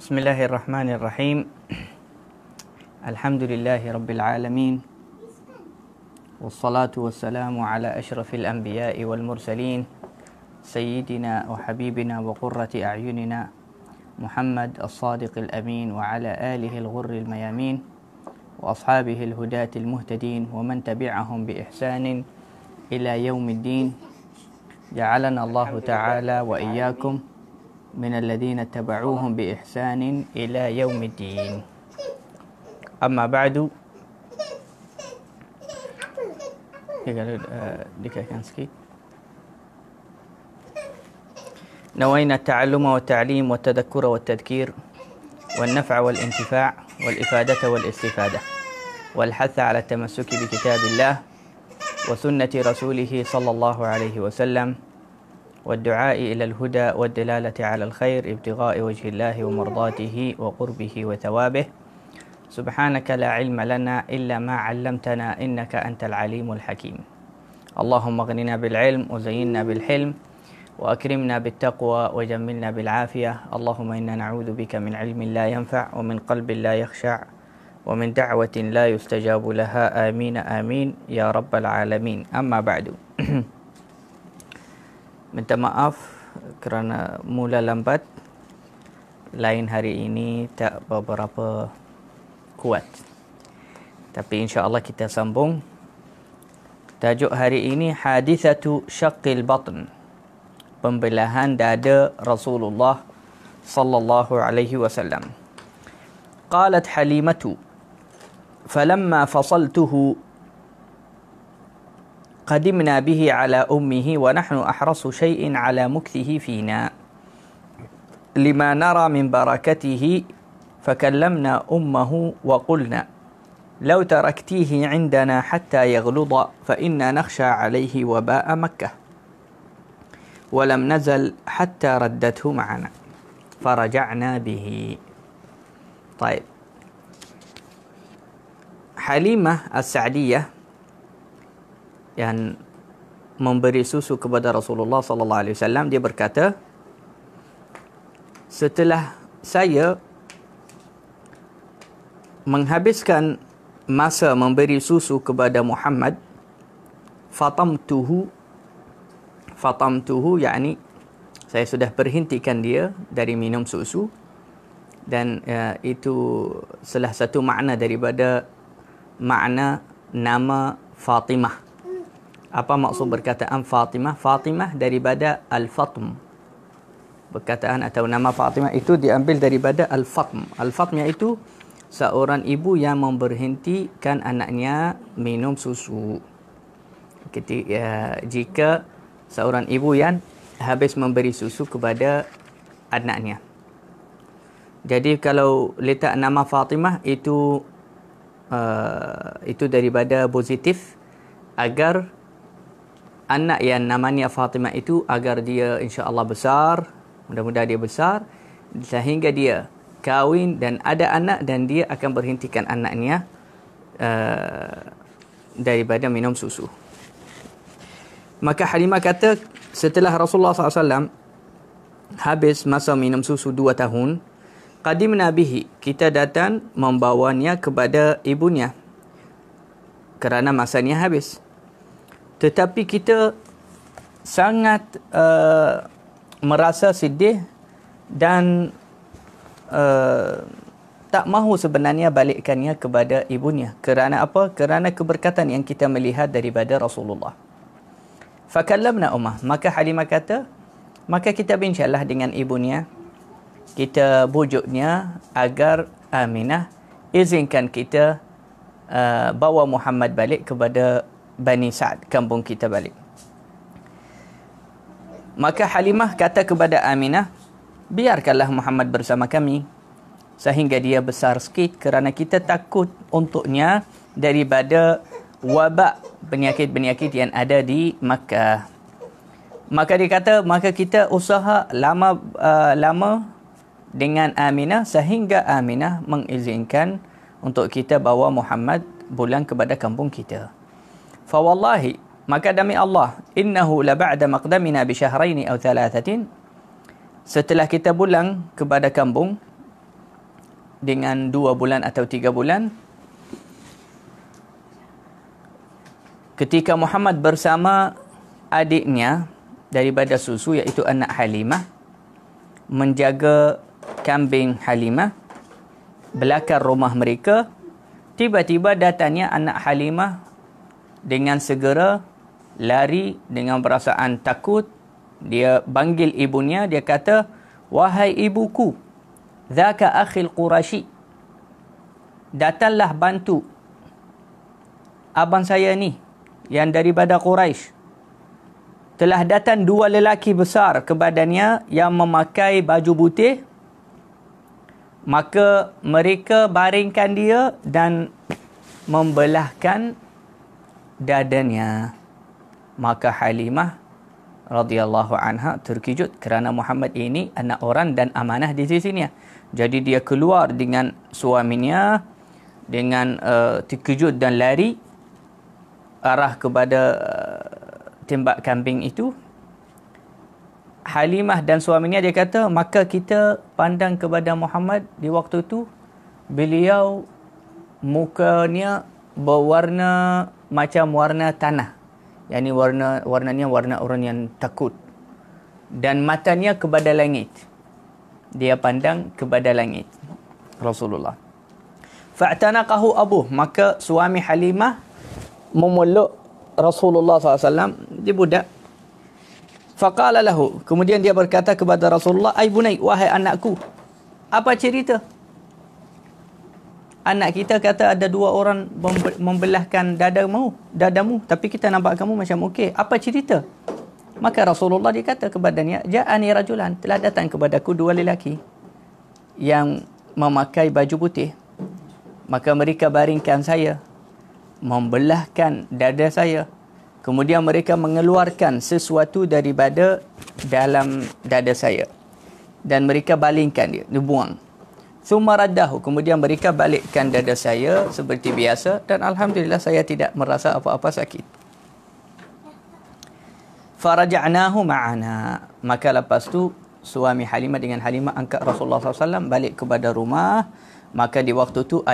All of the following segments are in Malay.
Bismillahirrahmanirrahim. Alhamdulillahi Rabbil Alamin. Wassalatu wassalamu ala ashrafil anbiya'i wal mursalin. Sayyidina wa habibina wa qurrati a'yunina Muhammad as-sadiqil amin wa ala alihi al-ghurril mayamin wa ashabihi al-hudatil muhtadin wa man tabi'ahum bi ihsanin ila yaumiddin. Ja'alana Allah Ta'ala wa iyyakum من الذين اتبعوهم بإحسان إلى يوم الدين. أما بعد نوينا التعلم والتعليم والتذكر والتذكير والنفع والانتفاع والإفادة والاستفادة والحث على التمسك بكتاب الله وسنة رسوله صلى الله عليه وسلم والدعاء إلى الهدى والدلالة على الخير ابتغاء وجه الله ومرضاته وقربه وثوابه. سبحانك لا علم لنا إلا ما علمتنا إنك أنت العليم الحكيم. اللهم اغننا بالعلم وزينا بالحلم وأكرمنا بالتقوى وجملنا بالعافية. اللهم إنا نعوذ بك من علم لا ينفع ومن قلب لا يخشع ومن دعوة لا يستجاب لها آمين آمين يا رب العالمين. أما بعد. Minta maaf kerana mula lambat. Lain hari ini tak beberapa kuat. Tapi insya-Allah kita sambung. Tajuk hari ini hadithatu syaqqil batn. Pembelahan dada Rasulullah sallallahu alaihi wasallam. Qalat Halimatu falamma fasaltuhu قدمنا به على أمه ونحن أحرص شيء على مكثه فينا لما نرى من بركته فكلمنا أمه وقلنا لو تركتيه عندنا حتى يغلظ فإنا نخشى عليه وباء مكة ولم نزل حتى ردته معنا فرجعنا به. طيب. حليمة السعدية yang memberi susu kepada Rasulullah sallallahu alaihi wasallam, dia berkata, setelah saya menghabiskan masa memberi susu kepada Muhammad, fatamtuhu yakni saya sudah berhentikan dia dari minum susu, dan itu salah satu makna daripada makna nama Fatimah. Apa maksud perkataan Fatimah? Fatimah daripada Al-Fatm. Perkataan atau nama Fatimah itu diambil daripada Al-Fatm. Al-Fatm iaitu seorang ibu yang memberhentikan anaknya minum susu. Jika seorang ibu yang habis memberi susu kepada anaknya. Jadi kalau letak nama Fatimah itu daripada positif, agar anak yang namanya Fatimah itu agar dia insya-Allah besar, mudah-mudahan dia besar sehingga dia kahwin dan ada anak, dan dia akan berhentikan anaknya daripada minum susu. Maka Halimah kata, setelah Rasulullah SAW habis masa minum susu 2 tahun, qadimna bihi, kita datang membawanya kepada ibunya kerana masanya habis. Tetapi kita sangat merasa sedih dan tak mahu sebenarnya balikkannya kepada ibunya. Kerana apa? Kerana keberkatan yang kita melihat daripada Rasulullah. Fakallamna ummah. Maka Halimah kata, maka kita bincanglah dengan ibunya. Kita bujuknya agar Aminah izinkan kita bawa Muhammad balik kepada Bani Sa'ad, kampung kita balik. Maka Halimah kata kepada Aminah, biarkanlah Muhammad bersama kami sehingga dia besar sikit, kerana kita takut untuknya daripada wabak penyakit-penyakit yang ada di Makkah. Maka dia kata, maka kita usaha lama dengan Aminah sehingga Aminah mengizinkan untuk kita bawa Muhammad pulang kepada kampung kita. Fawallahi, maka demi Allah, innahu la ba'da maqdamina bi syahraini aw thalathatin, setelah kita pulang kepada kampung dengan 2 bulan atau 3 bulan, ketika Muhammad bersama adiknya daripada susu, iaitu anak Halimah, menjaga kambing Halimah belakang rumah mereka, tiba-tiba datangnya anak Halimah dengan segera lari dengan perasaan takut. Dia panggil ibunya, dia kata, "Wahai ibuku, dzaka akhil Quraisy, datanglah bantu abang saya ni yang daripada Quraisy. Telah datang 2 lelaki besar kepadanya yang memakai baju putih, maka mereka baringkan dia dan membelahkan dadanya." Maka Halimah radhiyallahu anha terkejut kerana Muhammad ini anak orang dan amanah di sisinya. Jadi dia keluar dengan suaminya dengan terkejut dan lari arah kepada tembak kambing itu. Halimah dan suaminya, dia kata, maka kita pandang kepada Muhammad di waktu itu, beliau mukanya berwarna macam warna tanah, yakni warnanya warna orang yang takut, dan matanya kepada langit. Dia pandang kepada langit Rasulullah. Fa'tanaqahu abuh, maka suami Halimah memeluk Rasulullah SAW, dia budak. Faqala lahu, kemudian dia berkata kepada Rasulullah, "Ai bunai, wahai anakku, apa cerita? Anak kita kata ada 2 orang membelahkan dadamu, tapi kita nampak kamu macam okey. Apa cerita?" Maka Rasulullah dikata kepadanya, "Ja'ani rajulan, telah datang kepadaku 2 lelaki yang memakai baju putih. Maka mereka baringkan saya, membelahkan dada saya. Kemudian mereka mengeluarkan sesuatu daripada dalam dada saya. Dan mereka balingkan dia, dibuang. Thumma raddahu, kemudian mereka balikkan dada saya seperti biasa. Dan Alhamdulillah saya tidak merasa apa-apa sakit. Faraja'nahu ma'ana." Maka lepas tu suami Halimah dengan Halimah angkat Rasulullah SAW balik kepada rumah. Maka di waktu tu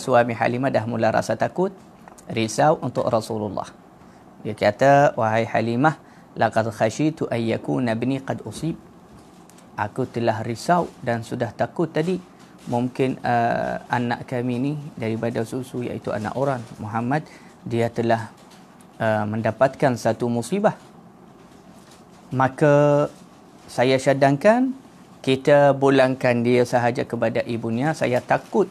suami Halimah dah mula rasa takut, risau untuk Rasulullah. Dia kata, "Wahai Halimah, laqad khasyitu an yakuna ibni qad usib." Aku telah risau dan sudah takut tadi, mungkin anak kami ni daripada susu, iaitu anak orang Muhammad, dia telah mendapatkan satu musibah. Maka saya cadangkan kita pulangkan dia sahaja kepada ibunya. Saya takut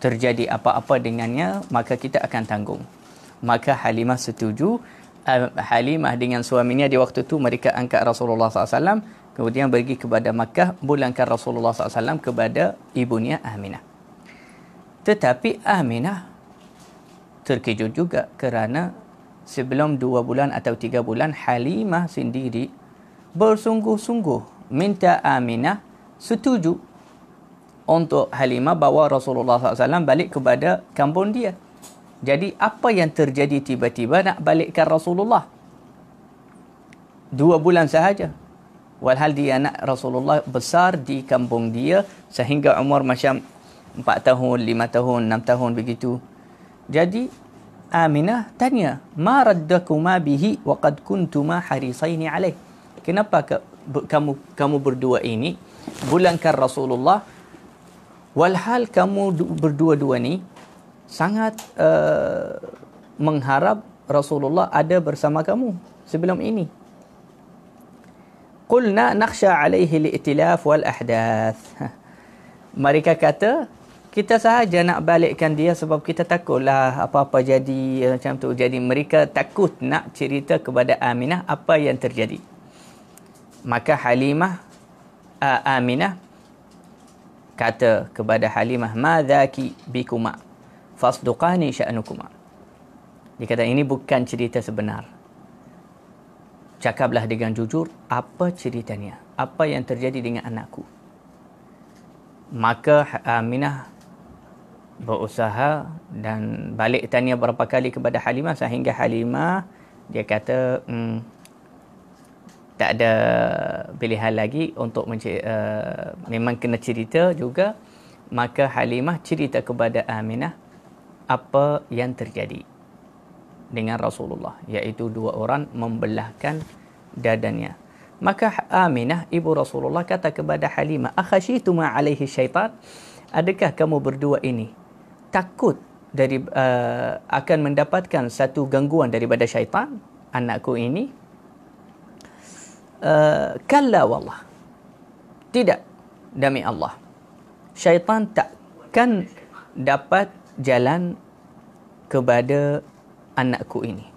terjadi apa-apa dengannya, maka kita akan tanggung. Maka Halimah setuju. Halimah dengan suaminya di waktu itu mereka angkat Rasulullah SAW, kemudian pergi kepada Makkah, pulangkan Rasulullah SAW kepada ibunya Aminah. Tetapi Aminah terkejut juga kerana sebelum 2 bulan atau 3 bulan, Halimah sendiri bersungguh-sungguh minta Aminah setuju untuk Halimah bawa Rasulullah SAW balik kepada kampung dia. Jadi apa yang terjadi tiba-tiba nak balikkan Rasulullah? 2 bulan sahaja. Walhal dia anak Rasulullah besar di kampung dia sehingga umur macam 4 tahun, 5 tahun, 6 tahun begitu. Jadi Aminah tanya, "Ma raddakuma bihi wa qad kuntuma harisaini alaih?" Kenapa kamu berdua ini pulangkan Rasulullah walhal kamu berdua-dua ni sangat mengharap Rasulullah ada bersama kamu sebelum ini. Qulna nakhsha alaihi li'tilaf wal ahdath. Mereka kata, kita sahaja nak balikkan dia sebab kita takutlah apa-apa jadi macam tu. Jadi mereka takut nak cerita kepada Aminah apa yang terjadi. Maka Aminah kata kepada Halimah, "Ma dhaki bikuma fasduqani sya'nukuma." Dia kata, ini bukan cerita sebenar. Cakaplah dengan jujur apa ceritanya, apa yang terjadi dengan anakku. Maka Aminah berusaha dan balik tanya berapa kali kepada Halimah sehingga Halimah dia kata tak ada pilihan lagi untuk memang kena cerita juga. Maka Halimah cerita kepada Aminah apa yang terjadi dengan Rasulullah, iaitu dua orang membelahkan dadanya. Maka Aminah, ibu Rasulullah, kata kepada Halimah, "Akhashituma alaihi syaitan?" Adakah kamu berdua ini takut dari akan mendapatkan satu gangguan daripada syaitan anakku ini? Kalla wallah. Tidak, demi Allah. Syaitan takkan dapat jalan kepada anakku ini.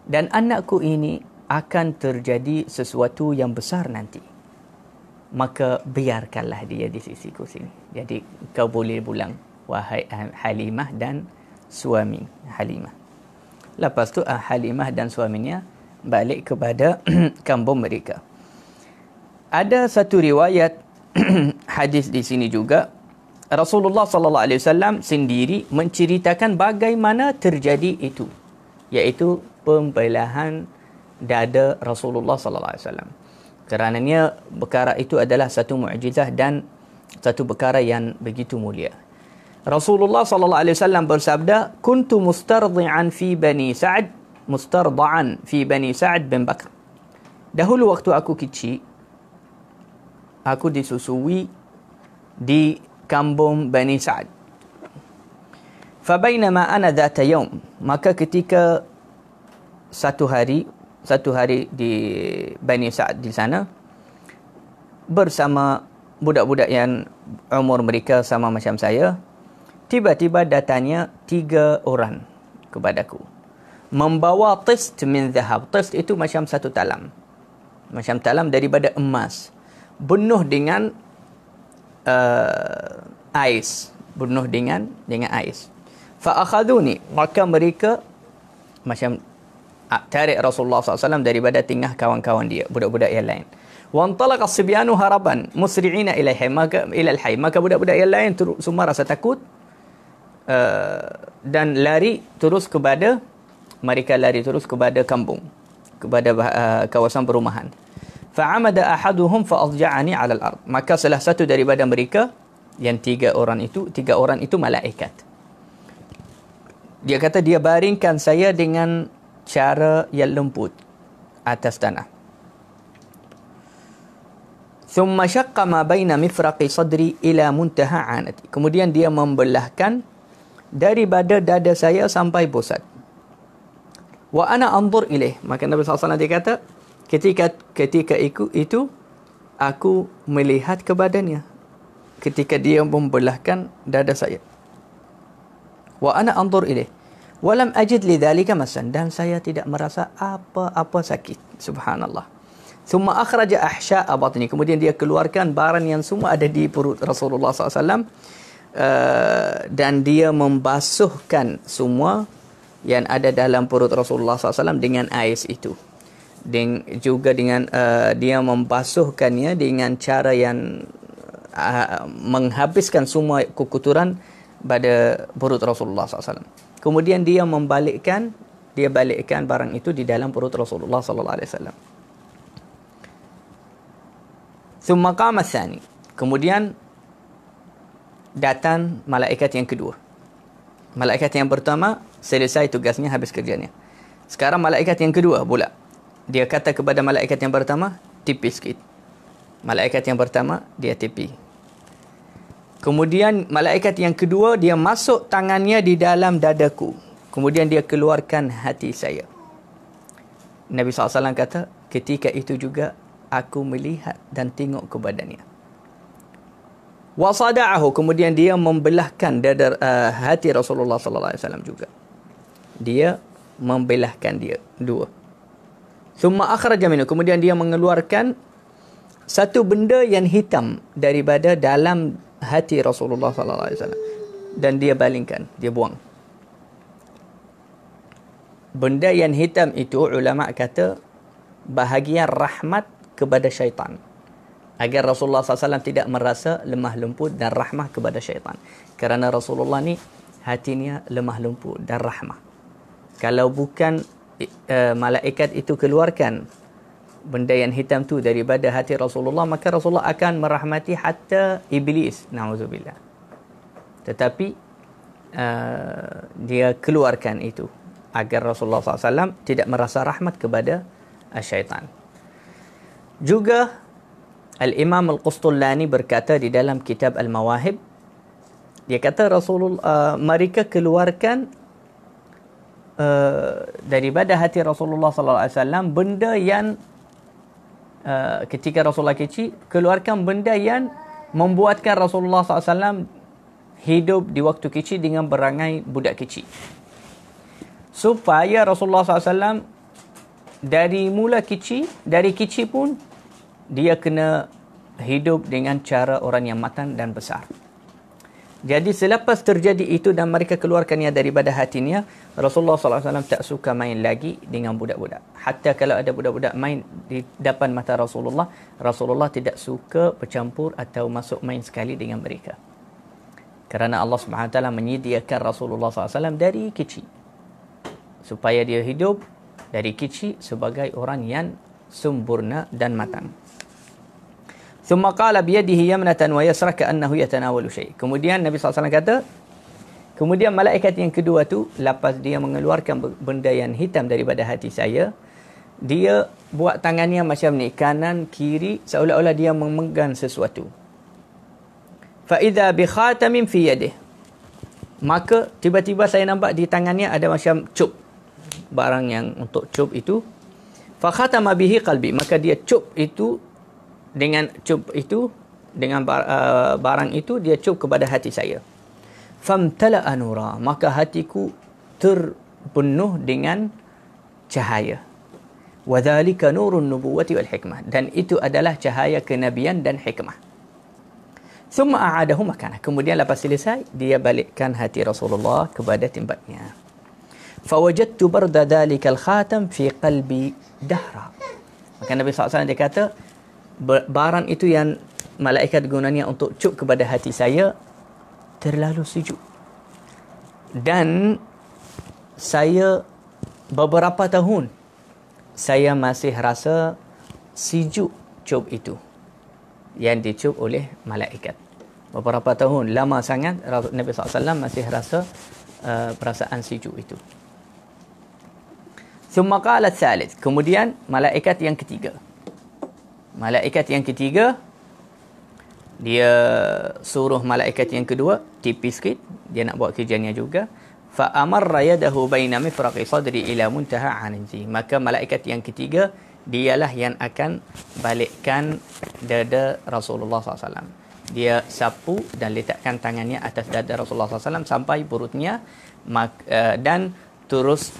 Dan anakku ini akan terjadi sesuatu yang besar nanti. Maka biarkanlah dia di sisiku sini. Jadi kau boleh pulang, wahai Halimah dan suami Halimah. Lepas tu Halimah dan suaminya balik kepada kampung mereka. Ada satu riwayat hadis di sini juga, Rasulullah sallallahu alaihi wasallam sendiri menceritakan bagaimana terjadi itu, iaitu pembelahan dada Rasulullah sallallahu alaihi wasallam. Kerananya perkara itu adalah satu mukjizat dan satu perkara yang begitu mulia. Rasulullah sallallahu alaihi wasallam bersabda, "Kuntu mustardhi'an fi Bani Sa'd, mustardha'an fi Bani Sa'd bin Bakr." Dahulu waktu aku kecil, aku disusui di kampung Bani Sa'd. Fabainama ana dhata yawm, maka ketika satu hari di Bani Sa'd di sana bersama budak-budak yang umur mereka sama macam saya, tiba-tiba datanya 3 orang kepadaku membawa tist min zahab. Tist itu macam satu talam, macam talam daripada emas, penuh dengan ais, penuh dengan ais. Fa akhaduni, maka mereka macam tarik Rasulullah SAW daripada tengah kawan-kawan dia, budak-budak yang lain. Wa antalaqa as-sibyanu haraban musri'ina ila al-hayy, maka budak-budak yang lain semua rasa takut dan lari terus kepada kampung, kepada kawasan perumahan. Fa'amada ahaduhum fa'adja'ani 'ala al-ard, maka salah satu daripada mereka, yang 3 orang itu malaikat, dia kata dia baringkan saya dengan cara yang lembut atas tanah. Thumma syaqqa ma baina mifraqi sadri ila muntaha 'anati, kemudian dia membelahkan daripada dada saya sampai pusat. Wa ana anzur ilaih, maka Nabi SAW dia kata, ketika itu aku melihat kepadanya ketika dia membelahkan dada saya. Wa ana anzur ilaih wa lam ajid lidzalika masan, dan saya tidak merasa apa-apa sakit. Subhanallah. Thumma akhraja ahsya'a batni, kemudian dia keluarkan barang yang semua ada di perut Rasulullah SAW, dan dia membasuhkan semua yang ada dalam perut Rasulullah SAW dengan ais itu. Dan juga dengan dia membasuhkannya dengan cara yang menghabiskan semua kekotoran pada perut Rasulullah SAW. Kemudian dia balikkan barang itu di dalam perut Rasulullah SAW. Thumma qama tsani, kemudian datang malaikat yang kedua. Malaikat yang pertama selesai tugasnya, habis kerjanya. Sekarang malaikat yang kedua pula. Dia kata kepada malaikat yang pertama, tipi sikit. Malaikat yang pertama, dia tipi. Kemudian malaikat yang kedua, dia masuk tangannya di dalam dadaku. Kemudian dia keluarkan hati saya. Nabi SAW kata, ketika itu juga aku melihat dan tengok kepadanya. Wasada'ahu, kemudian dia membelahkan dada hati Rasulullah SAW juga. Dia membelahkan dia dua. Thumma akhraja minhu, kemudian dia mengeluarkan satu benda yang hitam daripada dalam hati Rasulullah SAW, dan dia balingkan, dia buang. Benda yang hitam itu ulama kata bahagian rahmat kepada syaitan, agar Rasulullah SAW tidak merasa lemah lembut dan rahmah kepada syaitan. Kerana Rasulullah ni hatinya lemah lembut dan rahmah. Kalau bukan malaikat itu keluarkan benda yang hitam tu daripada hati Rasulullah, maka Rasulullah akan merahmati hatta iblis. Na'udzubillah. tetapi dia keluarkan itu agar Rasulullah SAW tidak merasa rahmat kepada syaitan. Juga Al-Imam Al-Qustullani berkata di dalam kitab Al-Mawahib, dia kata Rasulullah mereka keluarkan daripada hati Rasulullah SAW benda yang ketika Rasulullah kecil, keluarkan benda yang membuatkan Rasulullah SAW hidup di waktu kecil dengan berangai budak kecil, supaya Rasulullah SAW dari kecil pun dia kena hidup dengan cara orang yang matang dan besar. Jadi selepas terjadi itu dan mereka keluarkannya daripada hatinya, Rasulullah SAW tak suka main lagi dengan budak-budak. Hatta kalau ada budak-budak main di depan mata Rasulullah, Rasulullah tidak suka bercampur atau masuk main sekali dengan mereka. Kerana Allah SWT menyediakan Rasulullah SAW dari kecil, supaya dia hidup dari kecil sebagai orang yang sempurna dan matang. ثم قال بيده يمنة ويسرى كأنه يتناول شيء. Kemudian Nabi SAW kata, kemudian malaikat yang kedua tu, lepas dia mengeluarkan benda yang hitam daripada hati saya, dia buat tangannya macam ni, kanan kiri, seolah-olah dia memegang sesuatu. فَإِذَا بِخَاتَمٍ فِي يَدِهِ. Maka tiba-tiba saya nampak di tangannya ada macam cup, barang yang untuk cup itu. فَخَاتَمَ بِهِ قَلْبِي. Maka dia cup itu, dengan cup itu, dengan barang itu dia cup kepada hati saya. Famtala'a nura. Maka hatiku terpenuh dengan cahaya. Wadhalika nurun nubuwati wal hikmah. Dan itu adalah cahaya kenabian dan hikmah. Thumma a'adahu makanah. Kemudian lepas selesai, dia balikkan hati Rasulullah kepada tempatnya. Fawajadtu barda dhalikal khatam fi qalbi dahra. Maka Nabi SAW dia kata, barang itu yang malaikat gunanya untuk cup kepada hati saya terlalu sejuk, dan saya beberapa tahun saya masih rasa sejuk cup itu yang dicup oleh malaikat. Beberapa tahun, lama sangat Nabi SAW masih rasa perasaan sejuk itu. Thumma qala tsalits. Kemudian malaikat yang ketiga, dia suruh malaikat yang kedua tipis sikit, dia nak buat kerjanya juga. Fa amarra yadahu baina mifraqi sadri ila muntaha anji. Maka malaikat yang ketiga dialah yang akan balikkan dada Rasulullah SAW. Dia sapu dan letakkan tangannya atas dada Rasulullah SAW sampai perutnya, dan terus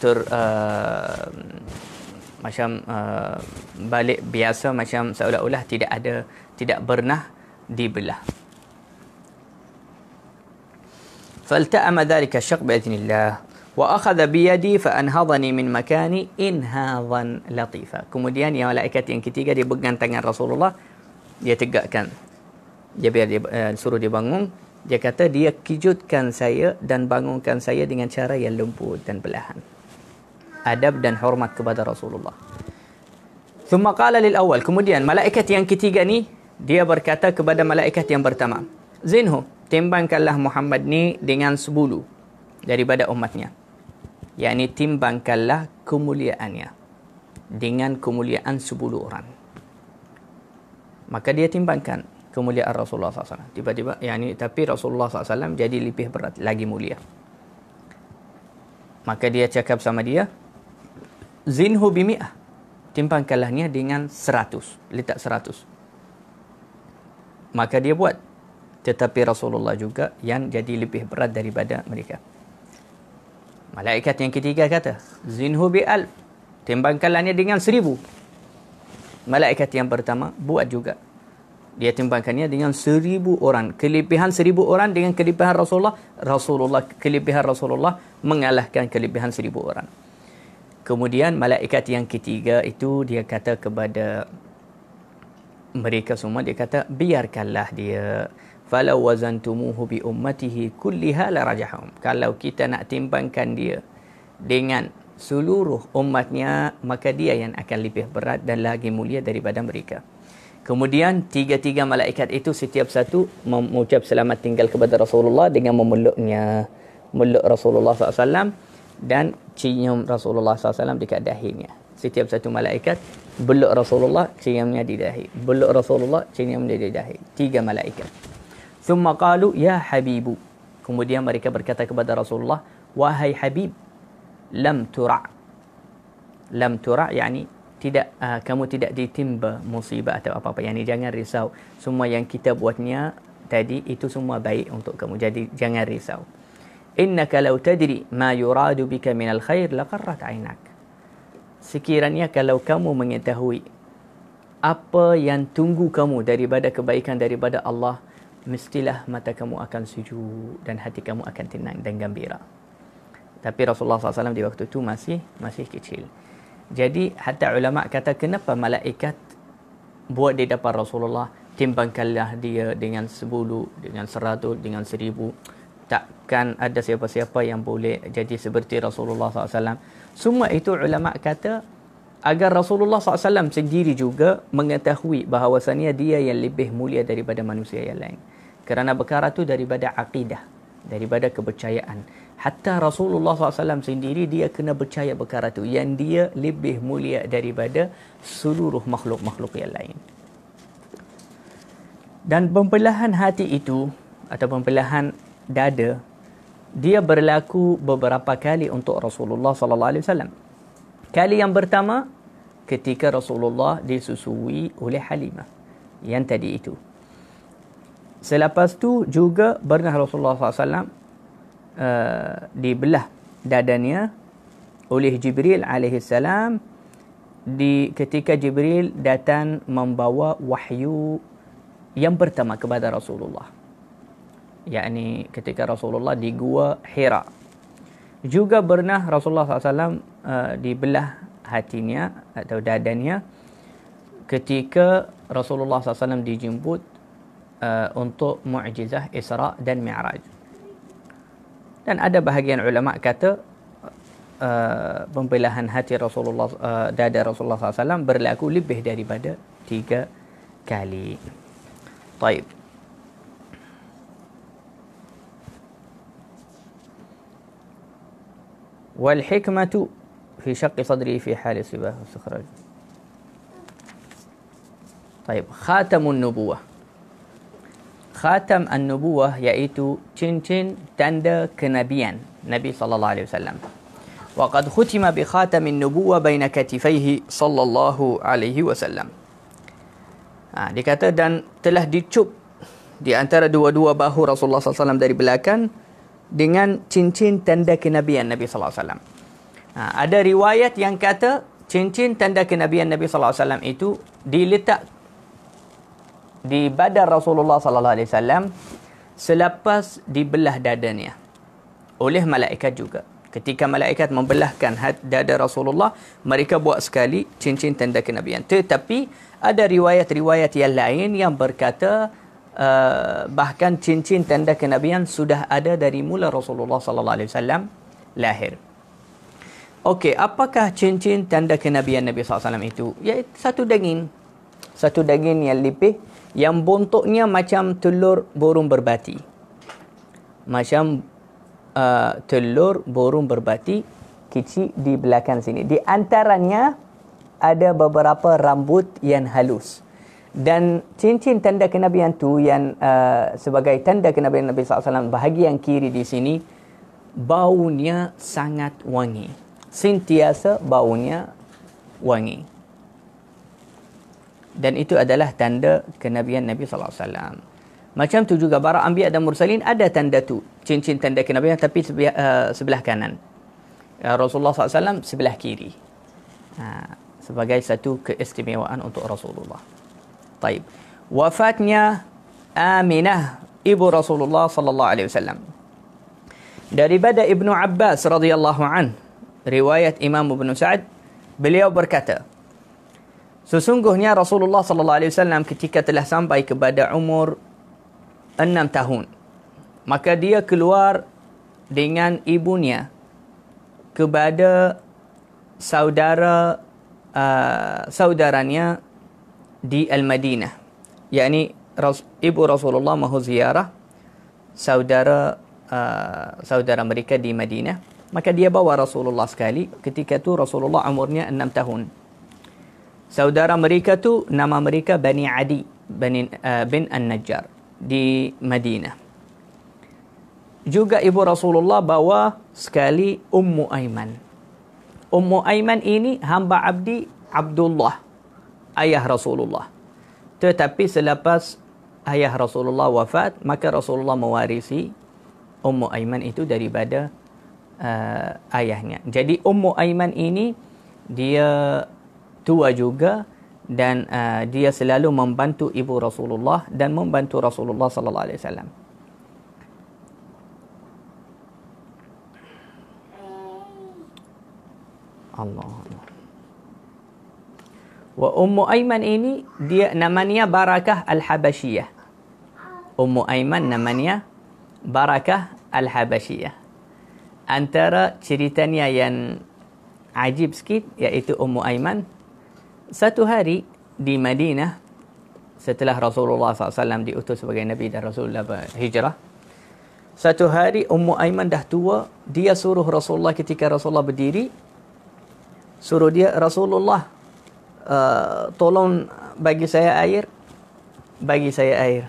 macam balik biasa, macam seolah-olah tidak pernah dibelah. Falta'ama dhalika ash-shaq bi'idhnillah wa akhadha bi yadi fa anhadhani min makani inhadhan latifa. Kemudian yang malaikat yang ketiga dia pegang tangan Rasulullah, dia tegakkan, dia biar dia suruh dia bangun. Dia kata dia kejutkan saya dan bangunkan saya dengan cara yang lembut dan perlahan. Adab dan hormat kepada Rasulullah. Thumma qala lil awal. Kemudian malaikat yang ketiga ni dia berkata kepada malaikat yang pertama, Zinhu, timbangkanlah Muhammad ni dengan 10 daripada umatnya. Yakni timbangkanlah kemuliaannya dengan kemuliaan 10 orang. Maka dia timbangkan kemuliaan Rasulullah SAW. Tiba-tiba, tapi Rasulullah SAW jadi lebih berat, lagi mulia. Maka dia cakap sama dia, Zinhu bimi'ah. Timbangkanlahnya dengan 100. Letak 100. Maka dia buat. Tetapi Rasulullah juga yang jadi lebih berat daripada mereka. Malaikat yang ketiga kata, Zinhu bi'alf. Timbangkanlahnya dengan 1000. Malaikat yang pertama buat juga. Dia timbangkannya dengan 1000 orang. Kelebihan 1000 orang dengan kelebihan kelebihan Rasulullah mengalahkan kelebihan 1000 orang. Kemudian malaikat yang ketiga itu dia kata kepada mereka semua, dia kata, biarkanlah dia. Falau wazantumuhu bi ummatihi kulliha la rajahum. Kalau kita nak timbangkan dia dengan seluruh umatnya, maka dia yang akan lebih berat dan lagi mulia daripada mereka. Kemudian tiga-tiga malaikat itu setiap satu mengucap selamat tinggal kepada Rasulullah dengan memeluknya, meluk Rasulullah SAW dan cium Rasulullah SAW dekat dahinya. Setiap satu malaikat beluk Rasulullah, ciumnya di dahi. Beluk Rasulullah, ciumnya di dahi. 3 malaikat. Thumma qalu ya habibu. Kemudian mereka berkata kepada Rasulullah, wahai Habib, lam tura'. Lam tura' yakni tidak, kamu tidak ditimba musibah atau apa-apa. Yani jangan risau. Semua yang kita buatnya tadi itu semua baik untuk kamu. Jadi jangan risau. Innaka law tadri ma yuradu bika minal khair laqarrat 'ainak. Sekiranya kalau kamu mengetahui apa yang tunggu kamu daripada kebaikan daripada Allah, mestilah mata kamu akan sujud dan hati kamu akan tenang dan gembira. Tapi Rasulullah SAW di waktu itu masih kecil. Jadi hatta ulama kata kenapa malaikat buat di depan Rasulullah, timbangkanlah dia dengan 10, dengan 100, dengan 1000. Takkan ada siapa-siapa yang boleh jadi seperti Rasulullah SAW. Semua itu ulama kata agar Rasulullah SAW sendiri juga mengetahui bahawasanya dia yang lebih mulia daripada manusia yang lain. Kerana perkara itu daripada akidah, daripada kepercayaan. Hatta Rasulullah SAW sendiri dia kena percaya perkara itu, yang dia lebih mulia daripada seluruh makhluk-makhluk yang lain. Dan pembelahan hati itu atau pembelahan dada, dia berlaku beberapa kali untuk Rasulullah SAW. Kali yang pertama ketika Rasulullah disusui oleh Halimah yang tadi itu. Selepas tu juga pernah Rasulullah SAW dibelah dadanya oleh Jibril alaihissalam ketika Jibril datang membawa wahyu yang pertama kepada Rasulullah, yakni ketika Rasulullah di Gua Hira. Juga pernah Rasulullah SAW dibelah hatinya atau dadanya ketika Rasulullah SAW dijemput untuk mu'jizah Isra dan Mi'raj. Dan ada bahagian ulama kata pembelahan hati Rasulullah, dada Rasulullah SAW berlaku lebih daripada 3 kali. Baik. Wal hikmatu fi syaqqi sadri fi hal sibah wastikhraj. Baik, khatamun nubuwah. Khatam an-nubuwah iaitu cincin tanda kenabian Nabi sallallahu alaihi wasallam. Wa qad khutima bi khatamin nubuwah baina katifaihi sallallahu alaihi wasallam. Dikata dan telah dicup di antara dua-dua bahu Rasulullah sallallahu alaihi wasallam dari belakang dengan cincin tanda kenabian Nabi sallallahu alaihi wasallam. Ada riwayat yang kata cincin tanda kenabian Nabi sallallahu alaihi wasallam itu diletak di badan Rasulullah sallallahu alaihi wasallam selepas dibelah dadanya oleh malaikat juga. Ketika malaikat membelahkan dada Rasulullah, mereka buat sekali cincin tanda kenabian. Tetapi ada riwayat-riwayat yang lain yang berkata bahkan cincin tanda kenabian sudah ada dari mula Rasulullah sallallahu alaihi wasallam lahir. Okey, apakah cincin tanda kenabian Nabi sallallahu alaihi wasallam itu? Iaitu satu daging yang lipih yang bentuknya macam telur burung berbati. Macam telur burung berbati kecil di belakang sini. Di antaranya ada beberapa rambut yang halus. Dan cincin tanda kenabian tu yang sebagai tanda kenabian Nabi SAW, bahagian kiri di sini baunya sangat wangi. Sentiasa baunya wangi. Dan itu adalah tanda kenabian Nabi SAW. Macam tu juga para anbiya dan mursalin ada tanda tu, cincin tanda kenabian, tapi sebelah kanan. Rasulullah SAW sebelah kiri. Sebagai satu keistimewaan untuk Rasulullah. Taib. Wafatnya Aminah ibu Rasulullah sallallahu alaihi wasallam. Daripada Ibnu Abbas radhiyallahu an, riwayat Imam Ibnu Sa'ad, beliau berkata, sesungguhnya Rasulullah sallallahu alaihi wasallam ketika telah sampai kepada umur 6 tahun, maka dia keluar dengan ibunya kepada saudaranya di Al-Madinah. Yakni ibu Rasulullah mahu ziarah saudara mereka di Madinah. Maka dia bawa Rasulullah sekali. Ketika tu Rasulullah umurnya 6 tahun. Saudara mereka tu nama mereka Bani Adi bin An-Najjar di Madinah. Juga ibu Rasulullah bawa sekali Ummu Aiman. Ummu Aiman ini hamba abdi Abdullah, ayah Rasulullah. Tetapi selepas ayah Rasulullah wafat, maka Rasulullah mewarisi Ummu Aiman itu daripada ayahnya. Jadi Ummu Aiman ini dia tua juga dan dia selalu membantu ibu Rasulullah dan membantu Rasulullah sallallahu alaihi wasallam. Allah. Wa Ummu Aiman ini dia namanya Barakah Al-Habasyiyah. Ummu Aiman namanya Barakah Al-Habasyiyah. Antara ceritanya yang ajib sikit iaitu Ummu Aiman satu hari di Madinah setelah Rasulullah SAW diutus sebagai Nabi dan Rasulullah hijrah. Satu hari Ummu Aiman dah tua, dia suruh Rasulullah ketika Rasulullah berdiri, suruh dia, Rasulullah tolong bagi saya air. Bagi saya air.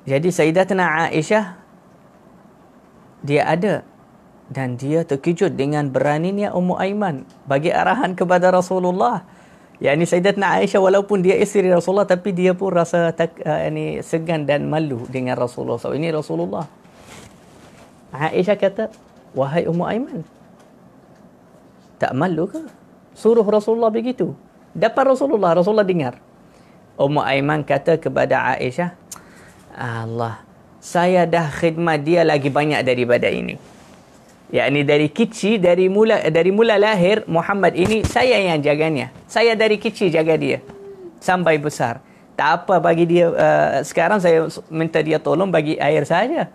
Jadi Sayyidatina Aisyah dia ada dan dia terkejut dengan beraninya Ummu Aiman bagi arahan kepada Rasulullah. Yani Sayyidatina Aisyah walaupun dia isteri Rasulullah tapi dia pun rasa segan dan malu dengan Rasulullah. So ini Rasulullah. Aisyah kata, "Wahai Ummu Aiman, tak malu ke? Suruh Rasulullah begitu." Dapat Rasulullah dengar. Ummu Aiman kata kepada Aisyah, "Allah, saya dah khidmat dia lagi banyak daripada ini." Yakni dari kecil, dari mula lahir Muhammad ini saya yang jaganya. Saya dari kecil jaga dia sampai besar. Tak apa bagi dia, sekarang saya minta dia tolong bagi air saja.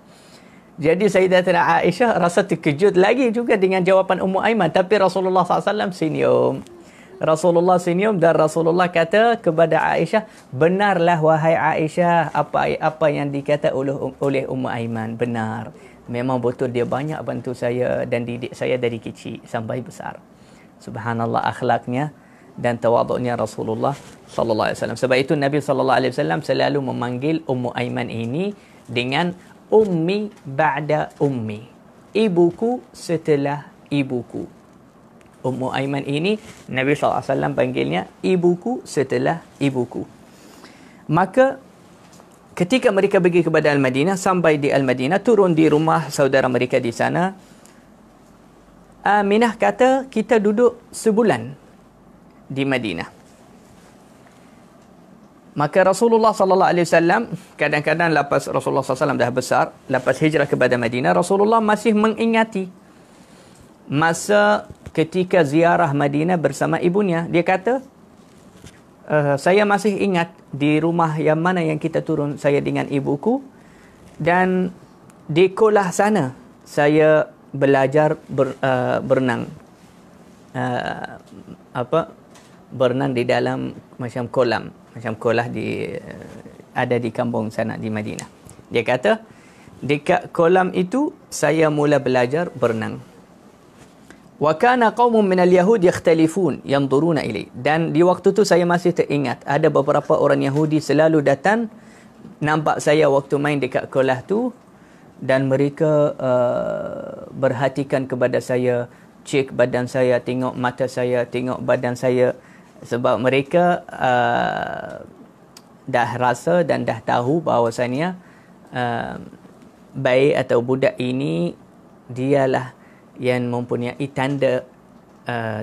Jadi Sayyidatina Aisyah rasa terkejut lagi juga dengan jawapan Ummu Aiman. Tapi Rasulullah SAW senyum. Rasulullah senyum dan Rasulullah kata kepada Aisyah, "Benarlah wahai Aisyah apa yang dikata oleh Ummu Aiman. Benar. Memang betul dia banyak bantu saya dan didik saya dari kecil sampai besar." Subhanallah akhlaknya dan tawaduknya Rasulullah sallallahu alaihi wasallam. Sebab itu Nabi sallallahu alaihi wasallam selalu memanggil Ummu Aiman ini dengan ummi ba'da ummi. Ibuku setelah ibuku. Ummu Aiman ini Nabi SAW panggilnya ibuku setelah ibuku. Maka ketika mereka pergi kepada Al-Madinah, sampai di Al-Madinah, turun di rumah saudara mereka di sana. Aminah kata, kita duduk sebulan di Madinah. Maka Rasulullah sallallahu alaihi wasallam kadang-kadang lepas Rasulullah SAW dah besar, lepas hijrah kepada Madinah, Rasulullah masih mengingati masa ketika ziarah Madinah bersama ibunya. Dia kata, saya masih ingat di rumah yang mana yang kita turun, saya dengan ibuku, dan di kolah sana saya belajar berenang. Berenang di dalam macam kolam, macam kolah ada di kampung sana di Madinah. Dia kata, dekat kolam itu saya mula belajar berenang. Wa kana qaumun minal yahud yakhtalifun yanzuruna ilai. Dan di waktu tu saya masih teringat ada beberapa orang Yahudi selalu datang nampak saya waktu main dekat kolah tu, dan mereka berhatikan kepada saya, cek badan saya, tengok mata saya, tengok badan saya, sebab mereka dah rasa dan dah tahu bahawasanya bayi atau budak ini dialah yang mempunyai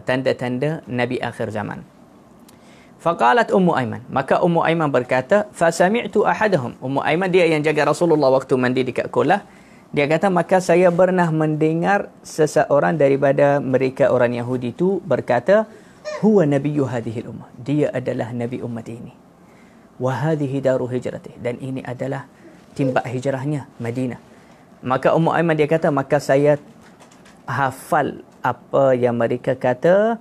tanda-tanda Nabi akhir zaman. Faqalat Ummu Aiman, maka Ummu Aiman berkata, fasami'tu ahadahum. Ummu Aiman dia yang jaga Rasulullah waktu mandi dekat kolah. Dia kata, maka saya pernah mendengar seseorang daripada mereka orang Yahudi itu berkata, huwa nabiyyu hadhil ummah. Dia adalah nabi umat ini. Wa hadhihi daru hijratih, dan ini adalah timba hijrahnya Madinah. Maka Ummu Aiman dia kata, maka saya hafal apa yang mereka kata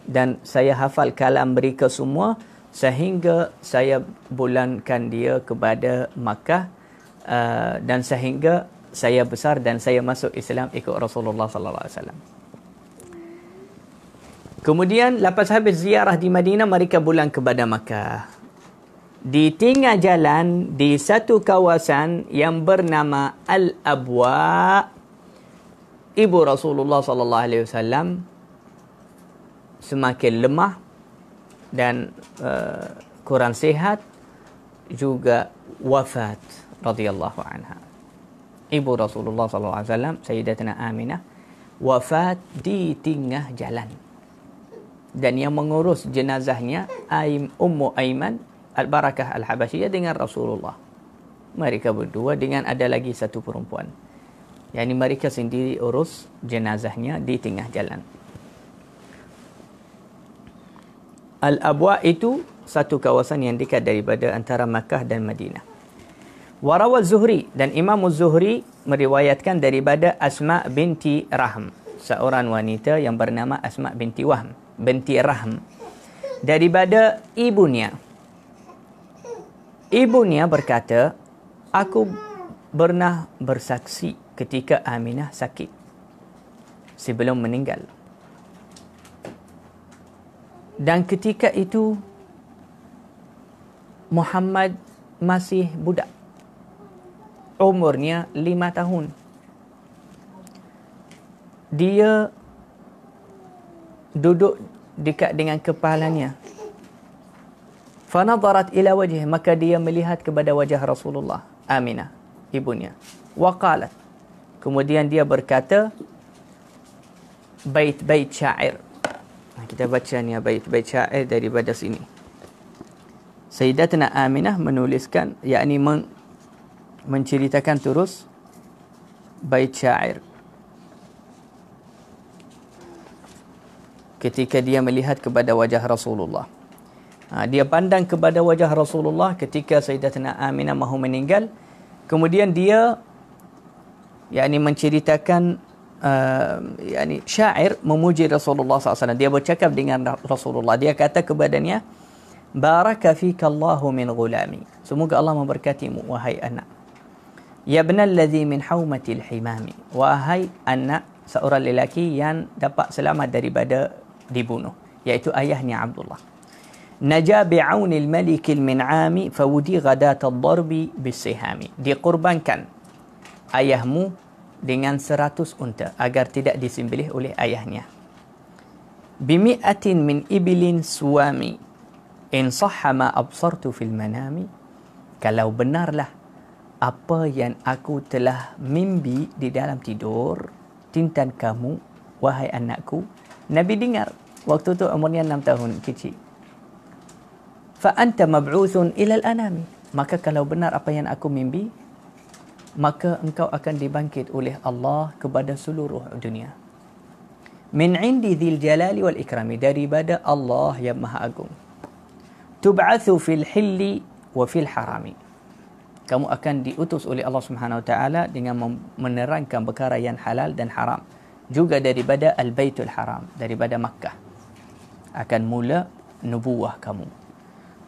dan saya hafal kalam mereka semua sehingga saya bulankan dia kepada Makkah, dan sehingga saya besar dan saya masuk Islam ikut Rasulullah sallallahu alaihi wasallam. Kemudian lepas habis ziarah di Madinah, mereka pulang kepada Makkah. Di tengah jalan, di satu kawasan yang bernama Al-Abwa, ibu Rasulullah sallallahu alaihi wasallam semakin lemah dan kurang sihat, juga wafat radhiyallahu anha. Ibu Rasulullah sallallahu alaihi wasallam, Sayyidatina Aminah, wafat di tengah jalan. Dan yang mengurus jenazahnya Ummu Aiman Al-Barakah Al-Habasyiyah dengan Rasulullah. Mereka berdua dengan ada lagi satu perempuan. Yani mereka sendiri urus jenazahnya di tengah jalan. Al-Abwa itu satu kawasan yang dekat daripada antara Makkah dan Madinah. Warawal Zuhri, dan Imam Az-Zuhri meriwayatkan daripada Asma binti Rahm, seorang wanita yang bernama Asma binti Rahm, daripada ibunya. Ibunya berkata, aku pernah bersaksi ketika Aminah sakit sebelum meninggal. Dan ketika itu Muhammad masih budak. Umurnya 5 tahun. Dia duduk dekat dengan kepalanya. Fanadarat ila wajhi, maka dia melihat kepada wajah Rasulullah, Aminah, ibunya. Waqalat, kemudian dia berkata, bait-bait syair. Kita baca ni bait-bait syair daripada sini. Sayyidatina Aminah menuliskan, yakni menceritakan terus bait syair ketika dia melihat kepada wajah Rasulullah. Dia pandang kepada wajah Rasulullah ketika Sayyidatina Aminah mahu meninggal. Kemudian dia menceritakan syair memuji Rasulullah SAW. Dia bercakap dengan Rasulullah. Dia kata kepadanya, Baraka fika Allahu min ghulami. Semoga Allah memberkatimu, wahai anak. Ya ibnal ladzi min haumatil himami. Wahai anak seorang lelaki yang dapat selamat daripada dibunuh, iaitu ayahnya Abdullah. Naja bi'aunil malikil min'ami fawudi ghadat ad-darbi bisihami. Dikorbankan ayahmu dengan 100 unta agar tidak disembelih oleh ayahnya. Bimi'atin min ibilin suwami in sahha ma absartu fil manami. Kalau benarlah apa yang aku telah mimpi di dalam tidur tentang kamu, wahai anakku. Nabi dengar waktu tu umurnya 6 tahun, kecil. Fa anta mab'uthun ila al-anami. Maka kalau benar apa yang aku mimpi, maka engkau akan dibangkit oleh Allah kepada seluruh dunia. Min indi dzil jalali wal ikrami, daripada Allah yang Maha Agung. Tub'atsu fil hilli wa fil harami. Kamu akan diutus oleh Allah Subhanahu wa taala dengan menerangkan perkara yang halal dan haram. Juga daripada Al-Baitul Haram, daripada Makkah. Akan mula nubuwah kamu.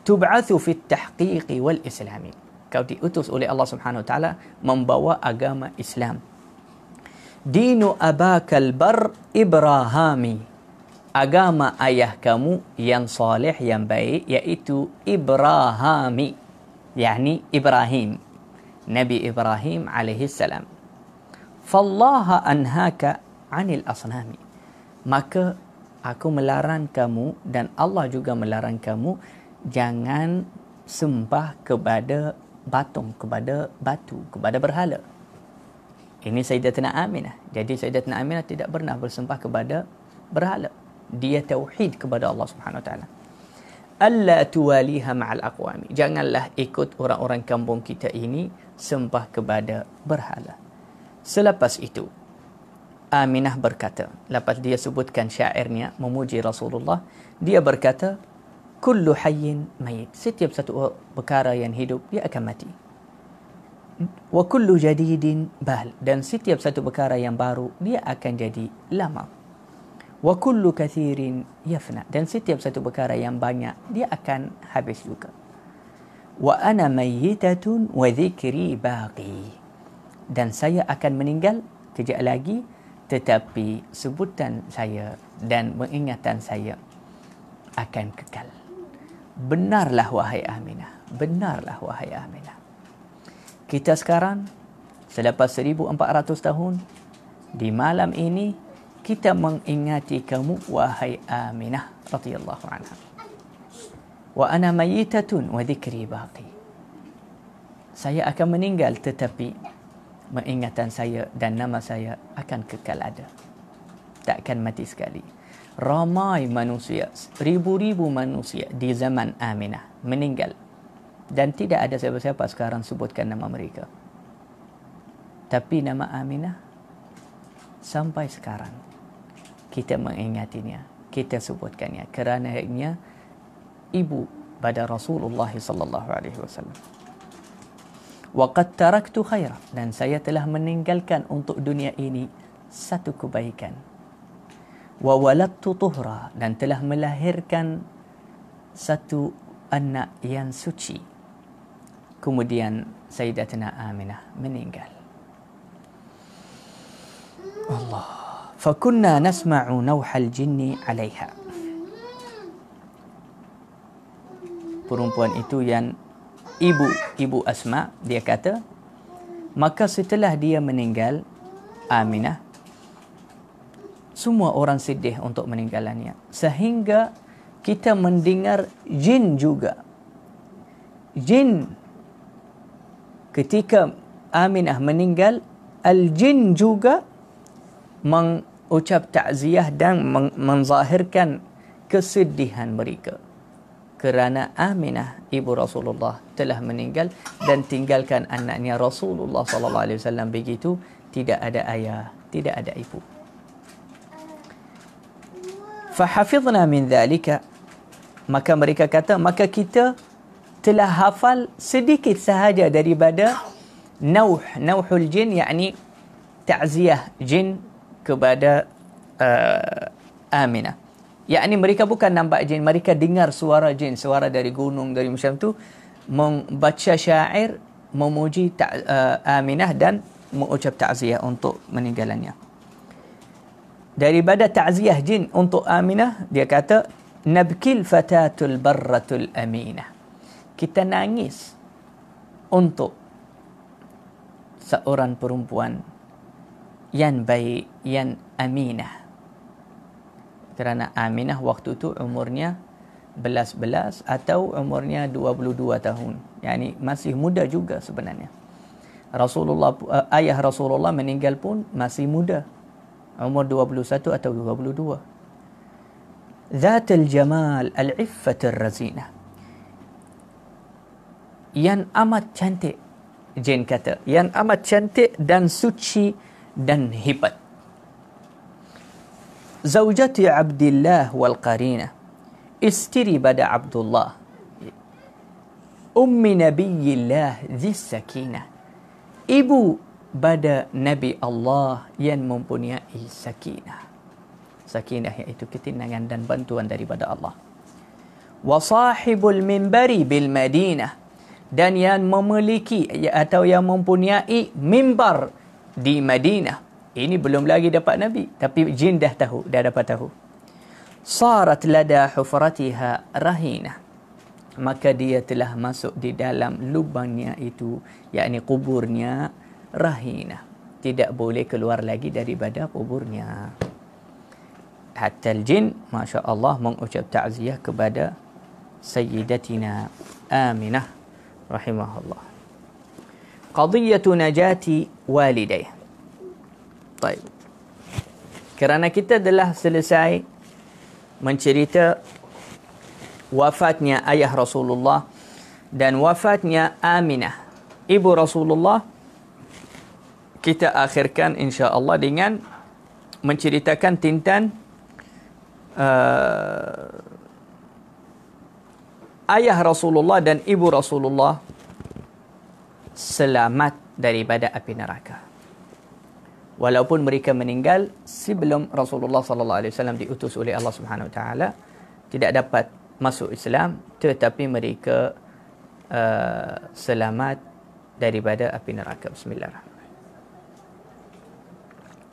Tub'atsu fit tahqiqi wal islami. Kau diutus oleh Allah Subhanahu wa taala membawa agama Islam. Dinu abakal bar Ibrahami. Agama ayah kamu yang saleh, yang baik, iaitu Ibrahami. yakni Ibrahim. Nabi Ibrahim alaihi salam. Fallaha anhaka anil asnami. Maka aku melarang kamu dan Allah juga melarang kamu jangan sembah kepada patung, kepada batu, kepada berhala. Ini Sayyidatina Aminah. Jadi Sayyidatina Aminah tidak pernah bersembah kepada berhala. Dia tauhid kepada Allah Subhanahu wa taala. Alla tuwaliha ma'al aqwami. Janganlah ikut orang-orang kampung kita ini sembah kepada berhala. Selepas itu Aminah berkata, lepas dia sebutkan syairnya memuji Rasulullah, dia berkata, kullu hayyin mayit. Setiap satu perkara yang hidup dia akan mati. Wa kullu jadidin bal. Dan setiap satu perkara yang baru dia akan jadi lama. Wa kullu kathirin yafna. Dan setiap satu perkara yang banyak, dia akan habis juga. Wa ana mayyitatun wa dhikri baqi. Dan saya akan meninggal kejap lagi, tetapi sebutan saya dan pengingatan saya akan kekal. Benarlah wahai Aminah. Benarlah wahai Aminah. Kita sekarang, selepas 1400 tahun, di malam ini, kita mengingati kamu, wahai Aminah radhiyallahu anha. Wa ana mayyitatun wa dhikri baqi. Saya akan meninggal, tetapi ingatan saya dan nama saya akan kekal ada. Tak akan mati sekali. Ramai manusia, ribu-ribu manusia di zaman Aminah meninggal. Dan tidak ada siapa-siapa sekarang sebutkan nama mereka. Tapi nama Aminah, sampai sekarang, kita mengingatinya, kita sebutkannya. Kerana ia ibu pada Rasulullah sallallahu alaihi wasallam. Waqad taraktu khaira, dan saya telah meninggalkan untuk dunia ini satu kebaikan. Wa waladtu tuhra, dan telah melahirkan satu anak yang suci. Kemudian Sayyidatina Aminah meninggal. Allah. Fakunna nasma'u nawhal jinni 'alaiha. Perempuan itu yang ibu Asma, dia kata, maka setelah dia meninggal, Aminah, semua orang sedih untuk meninggalannya. Sehingga kita mendengar jin juga. Jin, ketika Aminah meninggal, al-jin juga mengucap takziah dan menzahirkan kesedihan mereka. Kerana Aminah, ibu Rasulullah, telah meninggal dan tinggalkan anaknya Rasulullah sallallahu alaihi wasallam begitu, tidak ada ayah, tidak ada ibu. Fahafidna min dhalika, maka mereka kata, maka kita telah hafal sedikit sahaja daripada nauhul jin, yakni ta'ziyah jin kepada Aminah. Yakni mereka bukan nampak jin, mereka dengar suara jin, suara dari gunung, dari macam tu, membaca syair, memuji Aminah dan mengucap ta'ziyah untuk meninggalannya. Daripada ta'ziyah jin untuk Aminah, dia kata, nabkil fatatul barratul aminah. Kita nangis untuk seorang perempuan yang baik, yang aminah. Kerana Aminah waktu itu umurnya belas-belas atau umurnya 22 tahun. Yani masih muda juga sebenarnya. Rasulullah, ayah Rasulullah meninggal pun masih muda. Umur 21 atau 22. Zatul jamal al-iffatul razinah. Yang amat cantik, jin kata. Yang amat cantik dan suci dan hebat. Zawjati Abdullah wal qarina, istri pada Abdullah, ummi Nabiyillah dhis sakinah, ibu pada Nabi Allah yang mempunyai sakinah. Sakinah iaitu ketenangan dan bantuan daripada Allah. Wa sahibul minbari bil Madinah, dan yang memiliki atau yang mempunyai mimbar di Madinah. Ini belum lagi dapat Nabi, tapi jin dah tahu, dah dapat tahu. Sarat lada hufratiha rahinah, maka dia telah masuk di dalam lubangnya itu, yakni kuburnya, rahinah. Tidak boleh keluar lagi daripada kuburnya. Hatta al-jin, Masya Allah, mengucap ta'ziyah kepada Sayyidatina Aminah rahimahullah. Qadiyatu najati walidayh. Baik. Kerana kita telah selesai mencerita wafatnya ayah Rasulullah dan wafatnya Aminah, ibu Rasulullah, kita akhirkan insya-Allah dengan menceritakan tentang ayah Rasulullah dan ibu Rasulullah selamat daripada api neraka. walaupun mereka meninggal sebelum Rasulullah sallallahu alaihi wasallam diutus oleh Allah Subhanahu wa taala, tidak dapat masuk Islam, tetapi mereka selamat daripada api neraka. Bismillahirrahmanirrahim.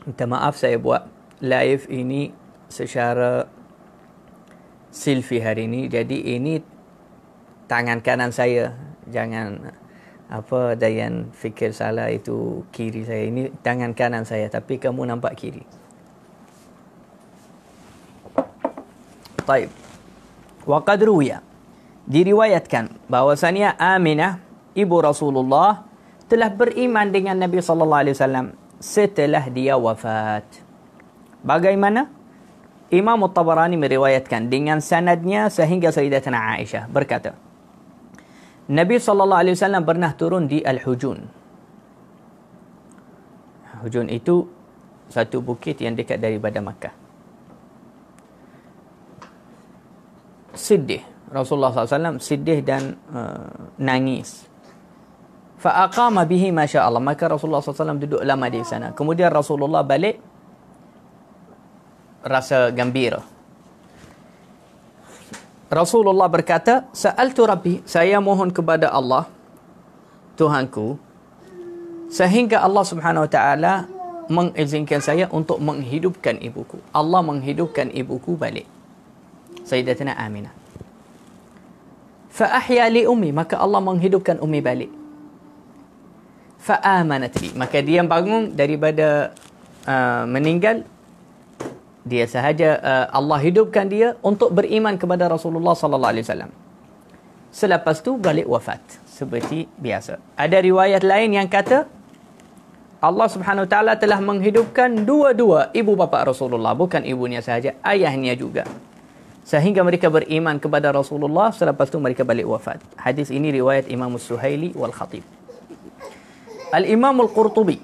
Minta maaf saya buat live ini secara selfie hari ini. Jadi ini tangan kanan saya. Jangan Dayan fikir salah itu kiri saya. Ini tangan kanan saya, tapi kamu nampak kiri. Taib. Wa qad ruwiya, diriwayatkan bahwasanya Aminah ibu Rasulullah telah beriman dengan Nabi sallallahu alaihi wasallam setelah dia wafat. Bagaimana? Imam At-Tabarani meriwayatkan dengan sanadnya sehingga Sayyidatina Aisyah berkata, Nabi sallallahu alaihi wasallam pernah turun di Al-Hujun. Hujun itu satu bukit yang dekat daripada Makkah. Sedih. Rasulullah SAW sedih dan nangis. Fa'aqama bihi masya'Allah. Maka Rasulullah SAW duduk lama di sana. Kemudian Rasulullah balik rasa gembira. Rasulullah berkata, Sa'altu Rabbi, saya mohon kepada Allah, Tuhanku, sehingga Allah Subhanahu Wa Taala mengizinkan saya untuk menghidupkan ibuku. Allah menghidupkan ibuku balik. Sayyidatina Aminah. Fa'ahya li ummi, maka Allah menghidupkan ummi balik. Fa'amanat li, maka dia bangun daripada meninggal. Dia sahaja Allah hidupkan dia untuk beriman kepada Rasulullah sallallahu alaihi wasallam. Selepas tu balik wafat seperti biasa. Ada riwayat lain yang kata Allah Subhanahu Wa Taala telah menghidupkan dua-dua ibu bapa Rasulullah, bukan ibunya sahaja, ayahnya juga. Sehingga mereka beriman kepada Rasulullah, selepas tu mereka balik wafat. Hadis ini riwayat Imam Suhaili wal Khatib. Al-Imam Al-Qurtubi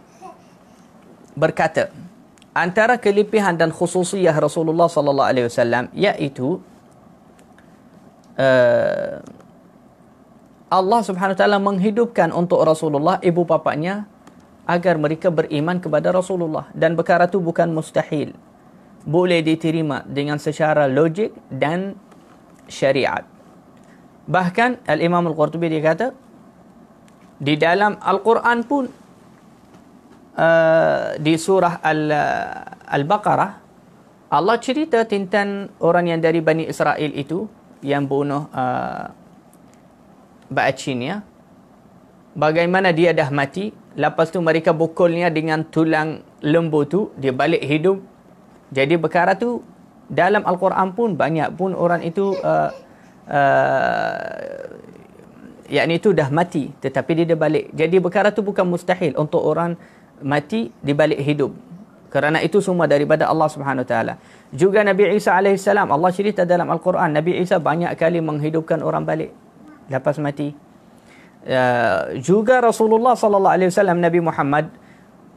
berkata, antara kelebihan dan khususiyah Rasulullah sallallahu alaihi wasallam iaitu Allah Subhanahu Wa Taala menghidupkan untuk Rasulullah ibu bapanya agar mereka beriman kepada Rasulullah, dan perkara itu bukan mustahil, boleh diterima dengan secara logik dan syariat. Bahkan Al-Imam Al-Qurtubi dia kata di dalam Al-Quran pun di surah Al-Baqarah Allah cerita tentang orang yang dari Bani Israel itu yang bunuh Ba'achinya, bagaimana dia dah mati, lepas tu mereka bukulnya dengan tulang lembu tu, dia balik hidup. Jadi perkara tu dalam Al-Quran pun banyak pun orang itu yakni itu dah mati tetapi dia balik. Jadi perkara tu bukan mustahil untuk orang mati dibalik hidup. Kerana itu semua daripada Allah Subhanahu Wa Taala. Juga Nabi Isa AS, Allah cerita dalam Al-Quran, Nabi Isa banyak kali menghidupkan orang balik lepas mati. Juga Rasulullah sallallahu alaihi wasallam, Nabi Muhammad,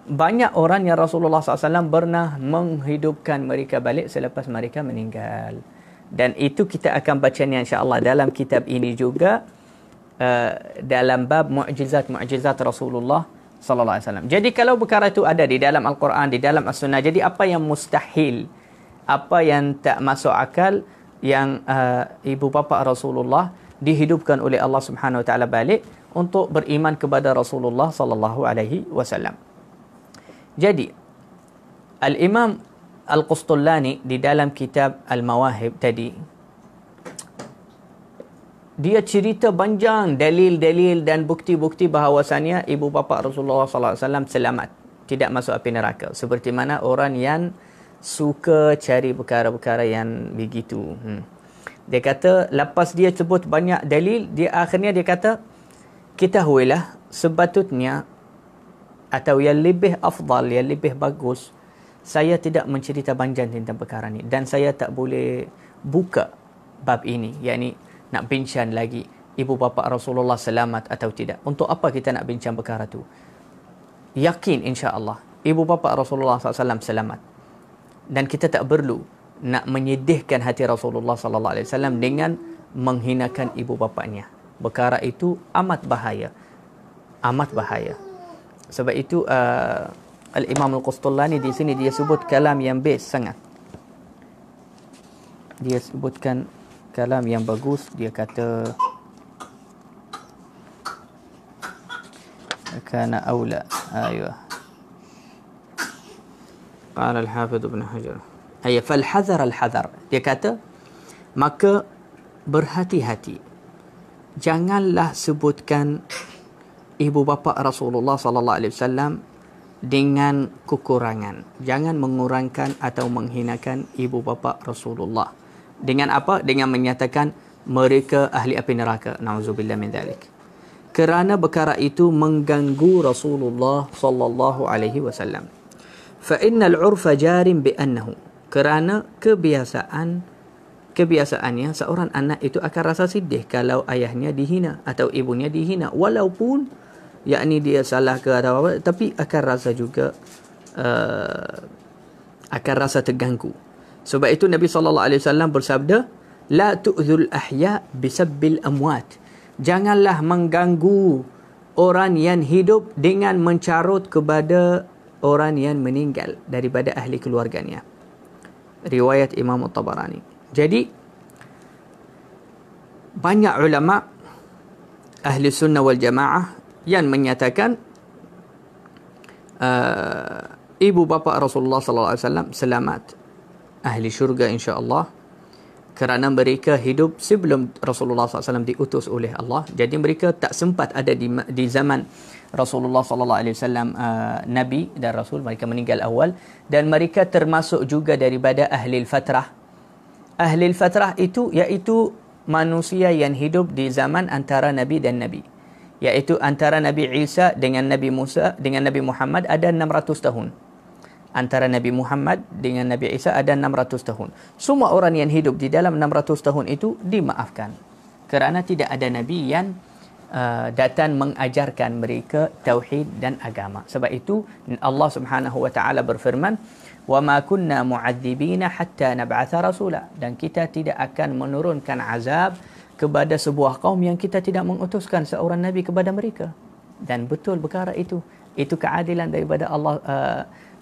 banyak orang yang Rasulullah SAW pernah menghidupkan mereka balik selepas mereka meninggal. Dan itu kita akan bacanya insya-Allah dalam kitab ini juga, dalam bab mu'jizat Rasulullah sallallahu alaihi wasallam. Jadi kalau perkara itu ada di dalam Al-Quran, di dalam As-Sunnah, jadi apa yang mustahil, apa yang tak masuk akal, yang ibu bapa Rasulullah dihidupkan oleh Allah Subhanahu Wa Taala balik untuk beriman kepada Rasulullah sallallahu alaihi wasallam. Jadi Al-Imam Al-Qustullani di dalam kitab Al-Mawahib tadi, dia cerita panjang dalil-dalil dan bukti-bukti bahawasanya ibu bapa Rasulullah sallallahu alaihi wasallam selamat, tidak masuk api neraka. Seperti mana orang yang suka cari perkara-perkara yang begitu. Dia kata lepas dia sebut banyak dalil, dia akhirnya dia kata, ketahuilah sepatutnya atau yang lebih afdal, yang lebih bagus, saya tidak mencerita panjang tentang perkara ini, dan saya tak boleh buka bab ini, yakni nak bincang lagi ibu bapa Rasulullah selamat atau tidak. Untuk apa kita nak bincang perkara tu? Yakin insya-Allah ibu bapa Rasulullah SAW selamat, dan kita tak perlu nak menyedihkan hati Rasulullah sallallahu alaihi wasallam dengan menghinakan ibu bapanya. Perkara itu amat bahaya. Amat bahaya. Sebab itu Al-Imam Al-Qustulani di sini dia sebut kalam yang best sangat. Dia sebutkan kalam yang bagus. Dia kata kana aula. Aywa. Qala Al-Hafidh Ibn Hajar. Ayya fal hadar al-hadar. Dia kata maka berhati-hati. Janganlah sebutkan ibu bapa Rasulullah sallallahu alaihi wasallam dengan kekurangan. Jangan mengurangkan atau menghinakan ibu bapa Rasulullah. Dengan apa? Dengan menyatakan mereka ahli api neraka. Nauzubillah min dzalik. Kerana perkara itu mengganggu Rasulullah sallallahu alaihi wasallam. Fa innal 'urfa jarim bi annahu. Kerana kebiasaannya seorang anak itu akan rasa sedih kalau ayahnya dihina atau ibunya dihina, walaupun yakni dia salah ke atau apa, tapi akan rasa juga akan rasa terganggu. Sebab itu Nabi SAW bersabda, la tu'zul ahya bisabbil amwat. Janganlah mengganggu orang yang hidup dengan mencarut kepada orang yang meninggal daripada ahli keluarganya. Riwayat Imam At-Tabarani. Jadi banyak ulama ahli sunnah wal jamaah yang menyatakan ibu bapa Rasulullah sallallahu alaihi wasallam selamat, ahli syurga insya-Allah, kerana mereka hidup sebelum Rasulullah SAW diutus oleh Allah. Jadi mereka tak sempat ada di zaman Rasulullah SAW Nabi dan Rasul. Mereka meninggal awal. Dan mereka termasuk juga daripada ahli fatrah. Ahli fatrah itu iaitu manusia yang hidup di zaman antara Nabi dan Nabi. Iaitu antara Nabi Isa dengan Nabi Musa dengan Nabi Muhammad ada 600 tahun. Antara Nabi Muhammad dengan Nabi Isa ada 600 tahun. Semua orang yang hidup di dalam 600 tahun itu dimaafkan. Kerana tidak ada Nabi yang datang mengajarkan mereka tauhid dan agama. Sebab itu Allah Subhanahu wa taala berfirman, "Wa ma kunna mu'adzibina hatta nab'atha rasula." Dan kita tidak akan menurunkan azab kepada sebuah kaum yang kita tidak mengutuskan seorang nabi kepada mereka. Dan betul perkara itu. Itu keadilan daripada Allah,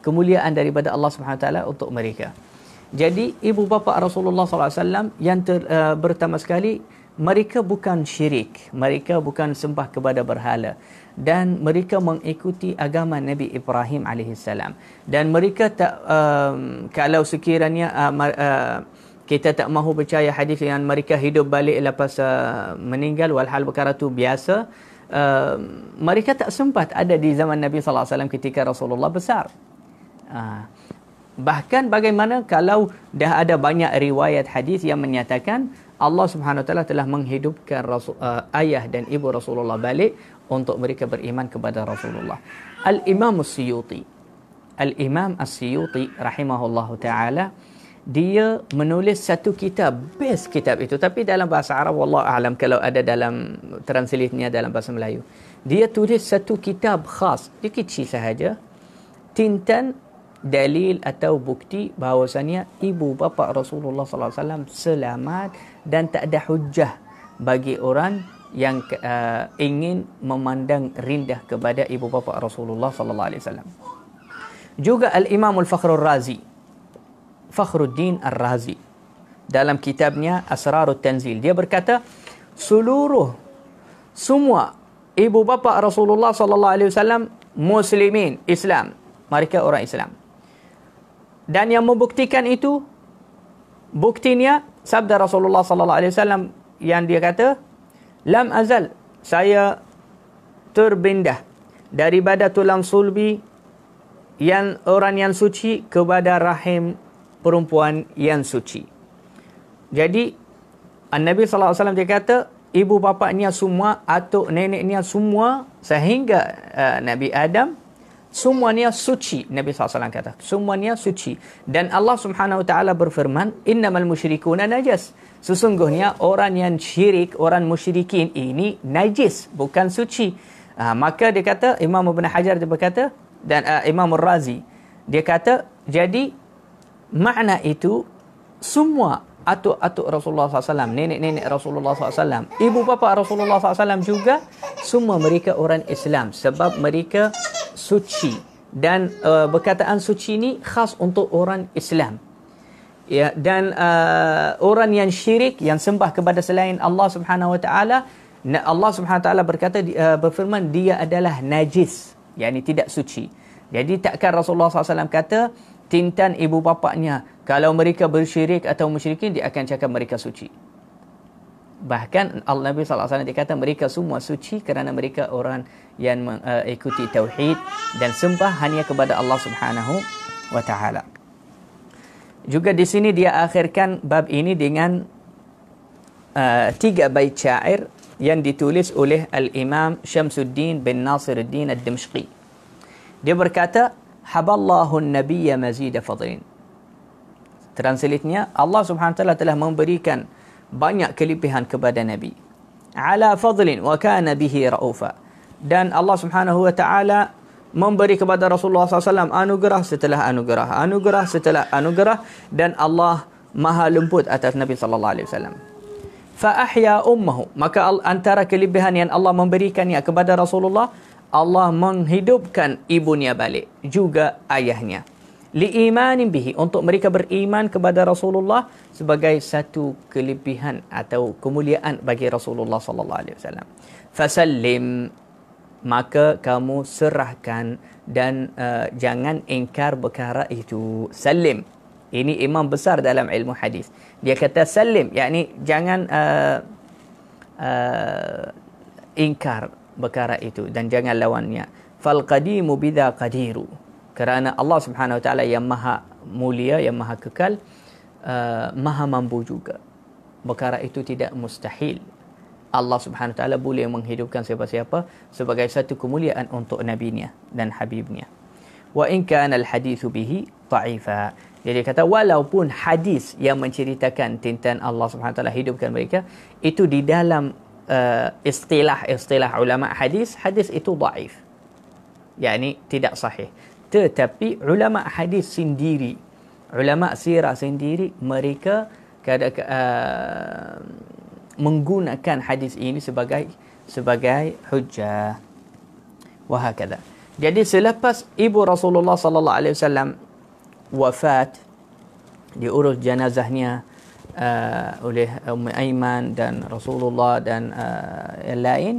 kemuliaan daripada Allah Subhanahu wa taala untuk mereka. Jadi ibu bapa Rasulullah SAW yang pertama sekali, mereka bukan syirik, mereka bukan sembah kepada berhala, dan mereka mengikuti agama Nabi Ibrahim alaihissalam. Dan mereka tak kalau sekiranya kita tak mahu percaya hadis yang mereka hidup balik lepas meninggal, walhal perkara itu biasa, mereka tak sempat ada di zaman Nabi SAW ketika Rasulullah besar. Bahkan bagaimana kalau dah ada banyak riwayat hadis yang menyatakan Allah Subhanahu Wa Taala telah menghidupkan ayah dan ibu Rasulullah balik untuk mereka beriman kepada Rasulullah. Al-Imam As-Suyuti rahimahullahu taala, dia menulis satu kitab, best kitab itu, tapi dalam bahasa Arab wallahu a'lam, kalau ada dalam translate-nya dalam bahasa Melayu. Dia tulis satu kitab khas, dia kecil sahaja, tintan dalil atau bukti bahawasanya ibu bapa Rasulullah sallallahu alaihi wasallam selamat dan tak ada hujah bagi orang yang ingin memandang rendah kepada ibu bapa Rasulullah sallallahu alaihi wasallam. Juga Al-Imam Fakhruddin Ar-Razi dalam kitabnya Asrarut Tanzil, dia berkata semua ibu bapa Rasulullah sallallahu alaihi wasallam muslimin, Islam, mereka orang Islam. Dan yang membuktikan itu, buktinya sabda Rasulullah sallallahu alaihi wasallam yang dia kata, lam azal, saya terpindah daripada tulang sulbi yang orang yang suci kepada rahim perempuan yang suci. Jadi Nabi sallallahu alaihi wasallam dia kata ibu bapaknya semua, atuk neneknya semua, sehingga Nabi Adam semuanya suci. Nabi SAW kata semuanya suci. Dan Allah Subhanahu Wa Taala berfirman, innamal musyrikuna najas, sesungguhnya orang yang syirik, orang musyrikin ini najis, bukan suci. Maka dia kata, Imam Ibn Hajar dia berkata, dan Imam Ar-Razi dia kata, jadi makna itu semua atuk-atuk Rasulullah SAW, nenek-nenek Rasulullah SAW, ibu bapa Rasulullah SAW juga, semua mereka orang Islam sebab mereka suci Dan perkataan suci ni khas untuk orang Islam. Ya, dan orang yang syirik, yang sembah kepada selain Allah Subhanahu wa taala, Allah Subhanahu wa taala berkata, berfirman, dia adalah najis, yakni tidak suci. Jadi takkan Rasulullah SAW kata tintan ibu bapaknya, kalau mereka bersyirik atau musyrikin, dia akan cakap mereka suci. Bahkan Nabi SAW dia kata mereka semua suci kerana mereka orang yang mengikuti tauhid dan sembah hanya kepada Allah Subhanahu wa taala. Juga di sini dia akhirkan bab ini dengan 3 bait syair yang ditulis oleh Al-Imam Syamsuddin bin Nasiruddin Ad-Dimashqi. Dia berkata, haballahu an-nabiyya mazida fadlin. Translate-nya, Allah Subhanahu wa taala telah memberikan banyak kelebihan kepada Nabi. Ala fadlin wa kana bihi ra'ufa. Dan Allah Subhanahu wa taala memberi kepada Rasulullah SAW anugerah setelah anugerah, anugerah setelah anugerah, dan Allah maha lembut atas Nabi sallallahu alaihi wasallam. Fa ahya ummuhu, maka antara kelebihan yang Allah memberikannya kepada Rasulullah, Allah menghidupkan ibunya balik, juga ayahnya. Liimanin bihi, untuk mereka beriman kepada Rasulullah sebagai satu kelebihan atau kemuliaan bagi Rasulullah sallallahu alaihi wasallam. Fasallim, maka kamu serahkan dan jangan ingkar perkara itu. Salim. Ini imam besar dalam ilmu hadis. Dia kata salim, yakni jangan ingkar perkara itu dan jangan lawannya. Fal qadimu bidza qadiru. Kerana Allah Subhanahu wa taala yang maha mulia, yang maha kekal, maha mampu juga. Perkara itu tidak mustahil. Allah Subhanahu wa taala boleh menghidupkan siapa-siapa sebagai satu kemuliaan untuk nabinya dan habibnya. Wa in kana al-hadithu bihi dha'ifa. Jadi kata walaupun hadis yang menceritakan tentang Allah Subhanahu wa taala hidupkan mereka itu di dalam istilah ulama hadis itu dhaif. yakni tidak sahih. Tetapi ulama hadis sendiri, ulama sirah sendiri, mereka menggunakan hadis ini sebagai hujjah. Wahakadha. Jadi selepas ibu Rasulullah sallallahu alaihi wasallam wafat, diurus jenazahnya oleh Ummu Aiman dan Rasulullah dan yang lain,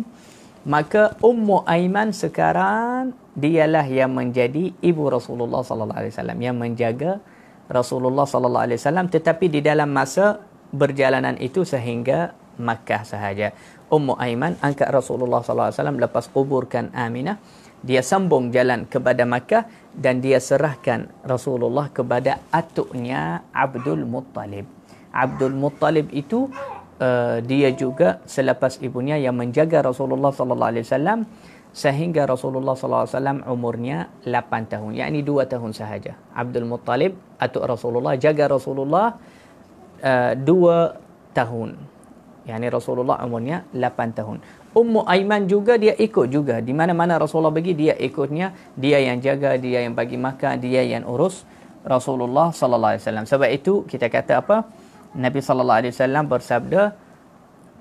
maka Ummu Aiman sekarang dialah yang menjadi ibu Rasulullah sallallahu alaihi wasallam, yang menjaga Rasulullah sallallahu alaihi wasallam, tetapi di dalam masa perjalanan itu sehingga Makkah sahaja. Ummu Aiman angkat Rasulullah sallallahu alaihi wasallam lepas kuburkan Aminah, dia sambung jalan kepada Makkah dan dia serahkan Rasulullah kepada atuknya Abdul Muttalib. Abdul Muttalib itu dia juga selepas ibunya yang menjaga Rasulullah sallallahu alaihi wasallam sehingga Rasulullah sallallahu alaihi wasallam umurnya 8 tahun, yakni 2 tahun sahaja. Abdul Muttalib atuk Rasulullah jaga Rasulullah 2 tahun. yakni Rasulullah umurnya 8 tahun. Ummu Aiman juga dia ikut juga. Di mana-mana Rasulullah pergi, dia ikutnya. Dia yang jaga, dia yang bagi makan, dia yang urus Rasulullah sallallahu alaihi wasallam. Sebab itu kita kata apa? Nabi sallallahu alaihi wasallam bersabda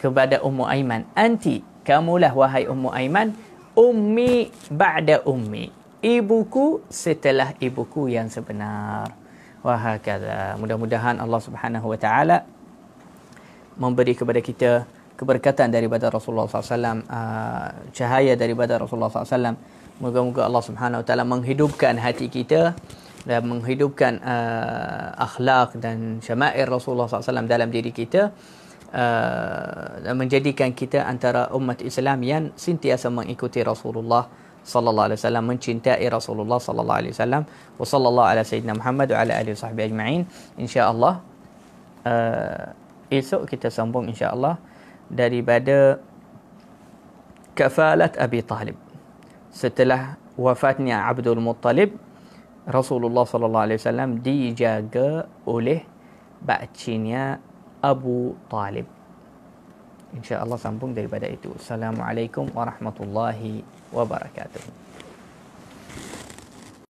kepada Ummu Aiman, "Anti, kamulah wahai Ummu Aiman, ummi ba'da ummi." Ibuku setelah ibuku yang sebenar. Wahakadha. Mudah-mudahan Allah Subhanahu wa taala memberi kepada kita keberkatan daripada Rasulullah SAW, cahaya daripada Rasulullah SAW. Moga-moga Allah Subhanahu Wa Taala menghidupkan hati kita dan menghidupkan akhlak dan syama'ir Rasulullah SAW dalam diri kita, dan menjadikan kita antara umat Islam yang sentiasa mengikuti Rasulullah sallallahu alaihi wasallam, mencintai Rasulullah sallallahu alaihi wasallam. Wa sallallahu ala sayyidina Muhammad wa ala alihi wasahbihi ajma'in. Insya-Allah esok kita sambung insya-Allah daripada kafalat Abi Talib. Setelah wafatnya Abdul Muttalib, Rasulullah sallallahu alaihi wasallam dijaga oleh bakcinya Abu Talib. Insya-Allah sambung daripada itu. Assalamualaikum warahmatullahi wabarakatuh.